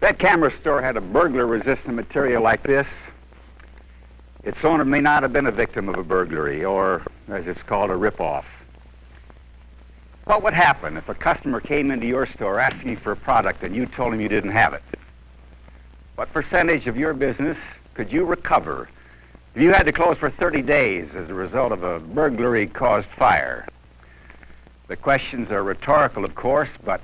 that camera store had a burglar-resistant material like this, its owner may not have been a victim of a burglary, or, as it's called, a rip-off. What would happen if a customer came into your store asking for a product and you told him you didn't have it? What percentage of your business could you recover if you had to close for 30 days as a result of a burglary-caused fire? The questions are rhetorical, of course, but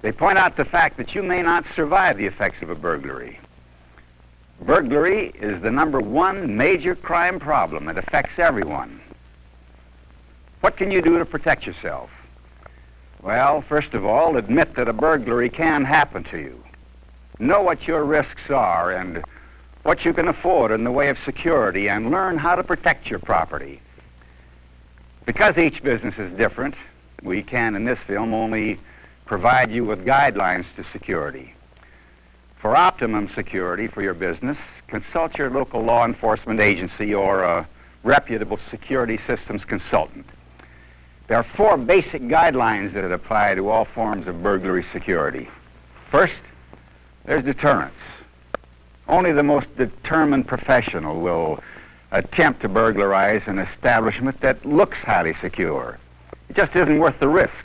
they point out the fact that you may not survive the effects of a burglary. Burglary is the #1 major crime problem. It affects everyone. What can you do to protect yourself? Well, first of all, admit that a burglary can happen to you. Know what your risks are and what you can afford in the way of security, and learn how to protect your property. Because each business is different, we can, in this film, only provide you with guidelines to security. For optimum security for your business, consult your local law enforcement agency or a reputable security systems consultant. There are 4 basic guidelines that apply to all forms of burglary security. First, there's deterrence. Only the most determined professional will attempt to burglarize an establishment that looks highly secure. It just isn't worth the risk.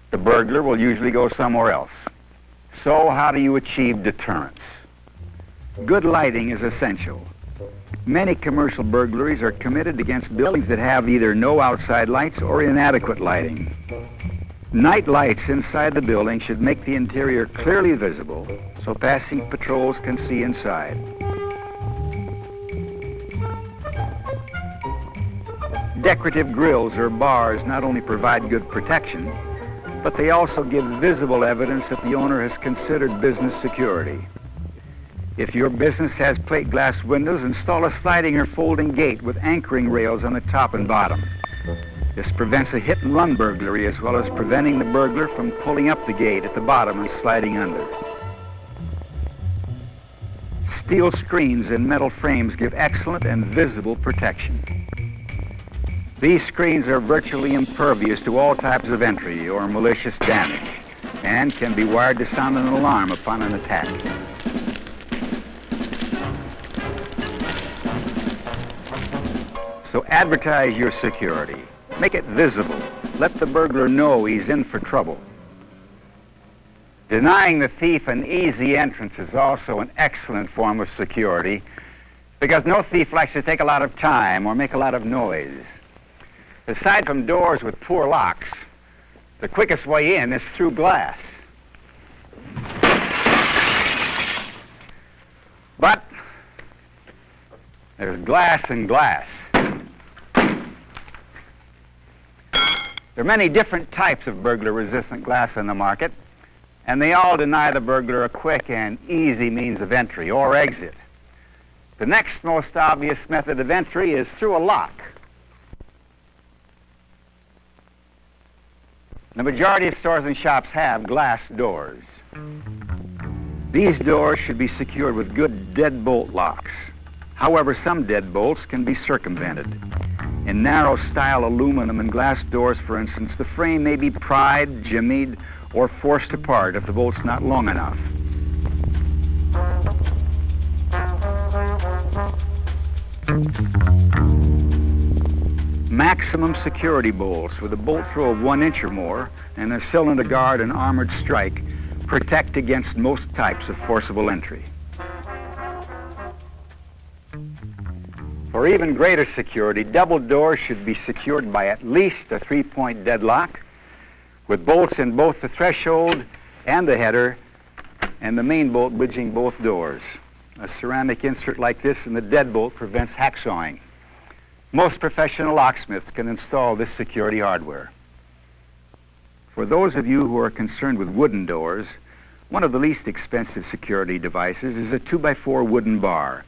The burglar will usually go somewhere else. So how do you achieve deterrence? Good lighting is essential. Many commercial burglaries are committed against buildings that have either no outside lights or inadequate lighting. Night lights inside the building should make the interior clearly visible so passing patrols can see inside. Decorative grills or bars not only provide good protection, but they also give visible evidence that the owner has considered business security. If your business has plate glass windows, install a sliding or folding gate with anchoring rails on the top and bottom. This prevents a hit-and-run burglary, as well as preventing the burglar from pulling up the gate at the bottom and sliding under. Steel screens and metal frames give excellent and visible protection. These screens are virtually impervious to all types of entry or malicious damage, and can be wired to sound an alarm upon an attack. So advertise your security. Make it visible. Let the burglar know he's in for trouble. Denying the thief an easy entrance is also an excellent form of security, because no thief likes to take a lot of time or make a lot of noise. Aside from doors with poor locks, the quickest way in is through glass. But there's glass and glass. There are many different types of burglar-resistant glass in the market, and they all deny the burglar a quick and easy means of entry or exit. The next most obvious method of entry is through a lock. The majority of stores and shops have glass doors. These doors should be secured with good deadbolt locks. However, some deadbolts can be circumvented. In narrow style aluminum and glass doors, for instance, the frame may be pried, jimmied, or forced apart if the bolt's not long enough. Maximum security bolts with a bolt throw of 1 inch or more and a cylinder guard and armored strike protect against most types of forcible entry. For even greater security, double doors should be secured by at least a 3-point deadlock, with bolts in both the threshold and the header, and the main bolt bridging both doors. A ceramic insert like this in the deadbolt prevents hacksawing. Most professional locksmiths can install this security hardware. For those of you who are concerned with wooden doors, one of the least expensive security devices is a 2x4 wooden bar.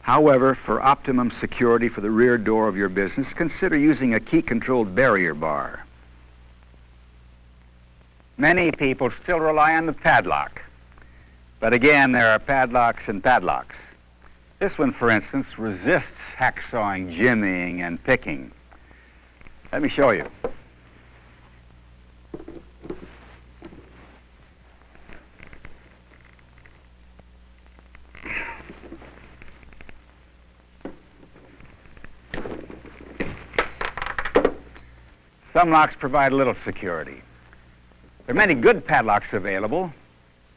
However, for optimum security for the rear door of your business, consider using a key-controlled barrier bar. Many people still rely on the padlock. But again, there are padlocks and padlocks. This one, for instance, resists hacksawing, jimmying, and picking. Let me show you. Some locks provide little security. There are many good padlocks available.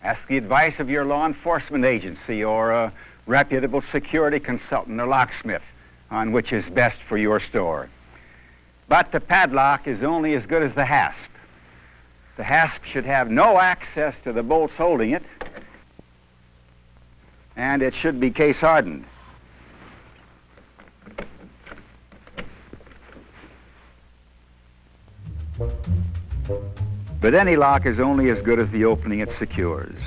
Ask the advice of your law enforcement agency or a reputable security consultant or locksmith on which is best for your store. But the padlock is only as good as the hasp. The hasp should have no access to the bolts holding it, and it should be case hardened. But any lock is only as good as the opening it secures.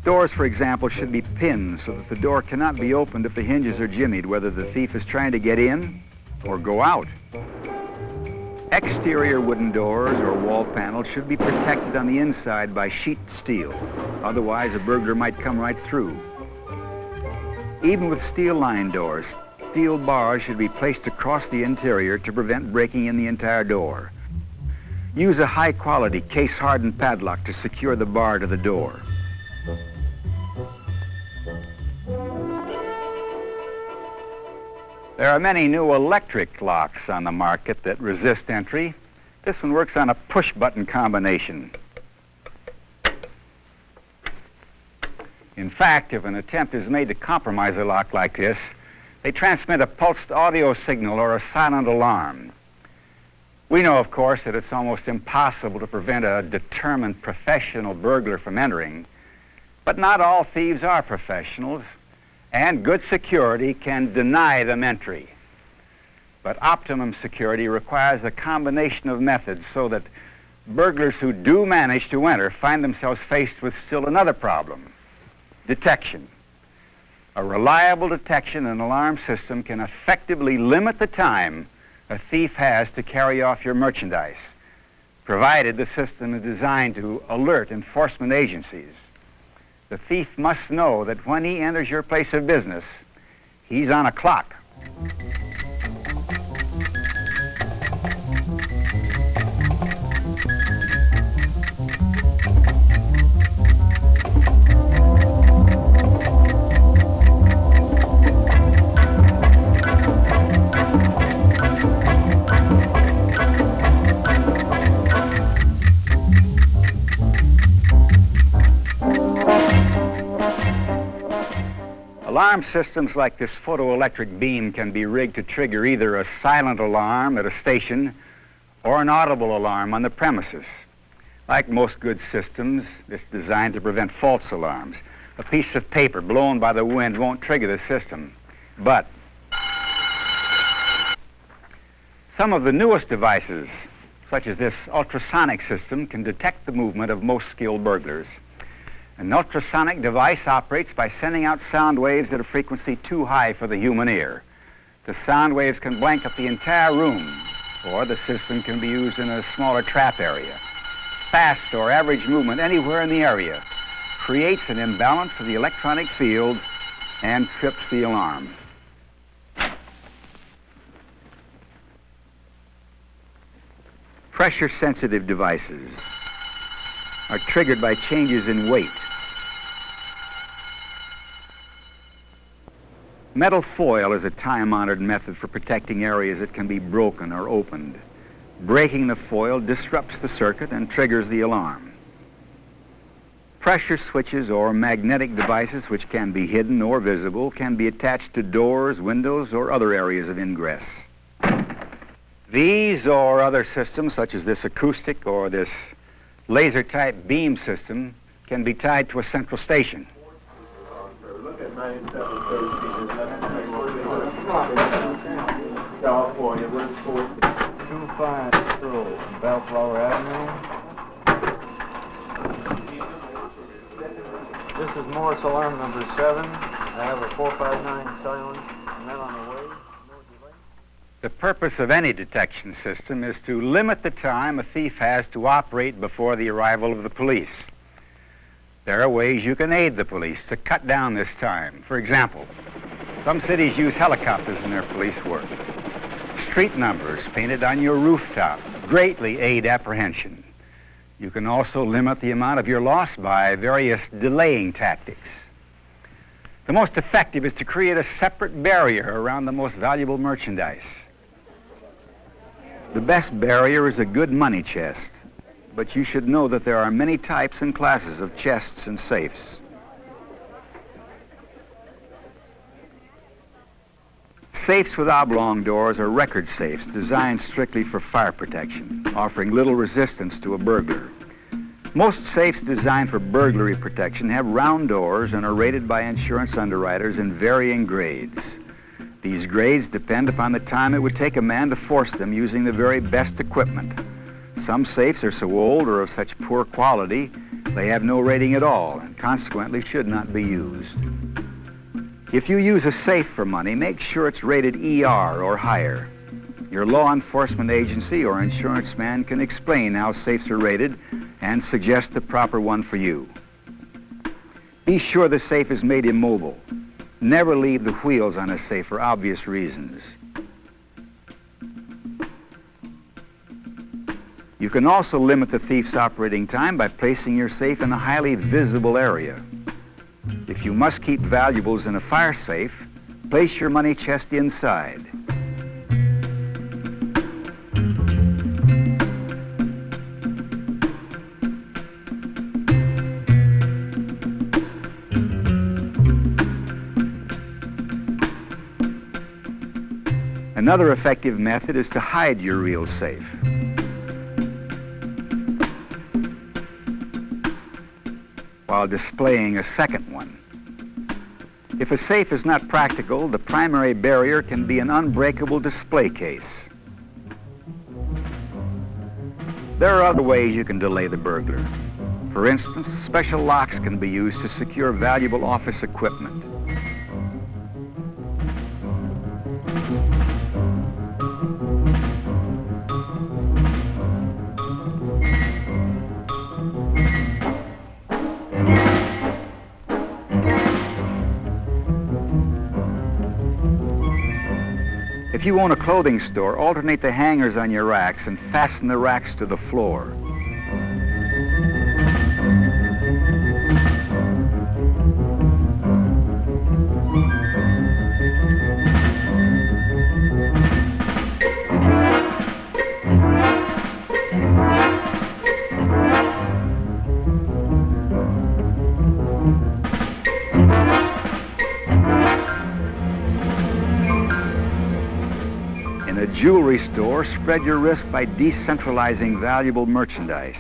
Doors, for example, should be pinned so that the door cannot be opened if the hinges are jimmied, whether the thief is trying to get in or go out. Exterior wooden doors or wall panels should be protected on the inside by sheet steel. Otherwise, a burglar might come right through. Even with steel-lined doors, steel bars should be placed across the interior to prevent breaking in the entire door. Use a high-quality, case-hardened padlock to secure the bar to the door. There are many new electric locks on the market that resist entry. This one works on a push-button combination. In fact, if an attempt is made to compromise a lock like this, they transmit a pulsed audio signal or a silent alarm. We know, of course, that it's almost impossible to prevent a determined professional burglar from entering, but not all thieves are professionals, and good security can deny them entry. But optimum security requires a combination of methods so that burglars who do manage to enter find themselves faced with still another problem: detection. A reliable detection and alarm system can effectively limit the time a thief has to carry off your merchandise, provided the system is designed to alert enforcement agencies. The thief must know that when he enters your place of business, he's on a clock. Alarm systems like this photoelectric beam can be rigged to trigger either a silent alarm at a station or an audible alarm on the premises. Like most good systems, it's designed to prevent false alarms. A piece of paper blown by the wind won't trigger the system. But some of the newest devices, such as this ultrasonic system, can detect the movement of most skilled burglars. An ultrasonic device operates by sending out sound waves at a frequency too high for the human ear. The sound waves can blanket the entire room, or the system can be used in a smaller trap area. Fast or average movement anywhere in the area creates an imbalance of the electronic field and trips the alarm. Pressure-sensitive devices are triggered by changes in weight. Metal foil is a time-honored method for protecting areas that can be broken or opened. Breaking the foil disrupts the circuit and triggers the alarm. Pressure switches or magnetic devices, which can be hidden or visible, can be attached to doors, windows, or other areas of ingress. These or other systems, such as this acoustic or this laser-type beam system, can be tied to a central station. Look at 9713. California, where's 250 Bellflower Avenue. This is Morse alarm number 7. I have a 459 silent, and then on the way. The purpose of any detection system is to limit the time a thief has to operate before the arrival of the police. There are ways you can aid the police to cut down this time. For example, some cities use helicopters in their police work. Street numbers painted on your rooftop greatly aid apprehension. You can also limit the amount of your loss by various delaying tactics. The most effective is to create a separate barrier around the most valuable merchandise. The best barrier is a good money chest, but you should know that there are many types and classes of chests and safes. Safes with oblong doors are record safes designed strictly for fire protection, offering little resistance to a burglar. Most safes designed for burglary protection have round doors and are rated by insurance underwriters in varying grades. These grades depend upon the time it would take a man to force them using the very best equipment. Some safes are so old or of such poor quality, they have no rating at all and consequently should not be used. If you use a safe for money, make sure it's rated ER or higher. Your law enforcement agency or insurance man can explain how safes are rated and suggest the proper one for you. Be sure the safe is made immobile. Never leave the wheels on a safe for obvious reasons. You can also limit the thief's operating time by placing your safe in a highly visible area. If you must keep valuables in a fire safe, place your money chest inside. Another effective method is to hide your real safe. While displaying a second one. If a safe is not practical, the primary barrier can be an unbreakable display case. There are other ways you can delay the burglar. For instance, special locks can be used to secure valuable office equipment. If you own a clothing store, alternate the hangers on your racks and fasten the racks to the floor. In a jewelry store, spread your risk by decentralizing valuable merchandise.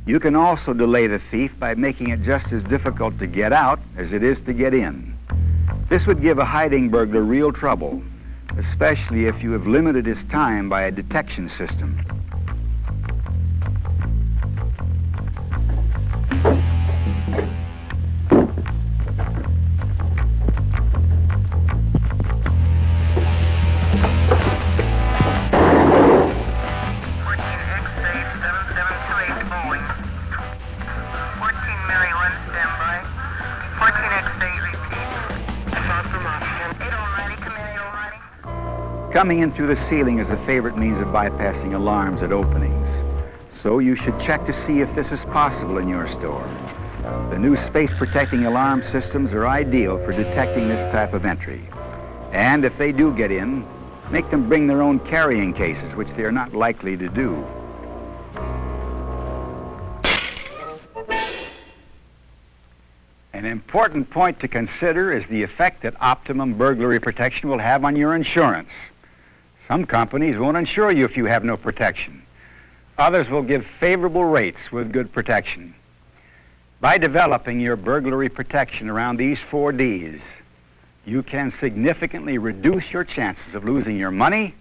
You can also delay the thief by making it just as difficult to get out as it is to get in. This would give a hiding burglar real trouble, especially if you have limited his time by a detection system. Coming in through the ceiling is a favorite means of bypassing alarms at openings. So you should check to see if this is possible in your store. The new space-protecting alarm systems are ideal for detecting this type of entry. And if they do get in, make them bring their own carrying cases, which they are not likely to do. An important point to consider is the effect that optimum burglary protection will have on your insurance. Some companies won't insure you if you have no protection. Others will give favorable rates with good protection. By developing your burglary protection around these 4 Ds, you can significantly reduce your chances of losing your money,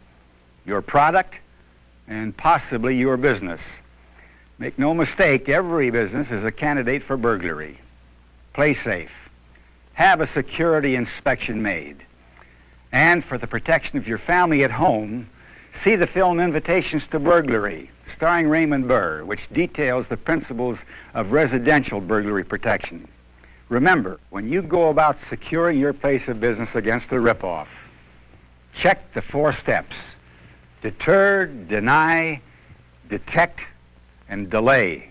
your product, and possibly your business. Make no mistake, every business is a candidate for burglary. Play safe. Have a security inspection made. And for the protection of your family at home, see the film Invitations to Burglary, starring Raymond Burr, which details the principles of residential burglary protection. Remember, when you go about securing your place of business against a ripoff, check the 4 steps. Deter, deny, detect, and delay.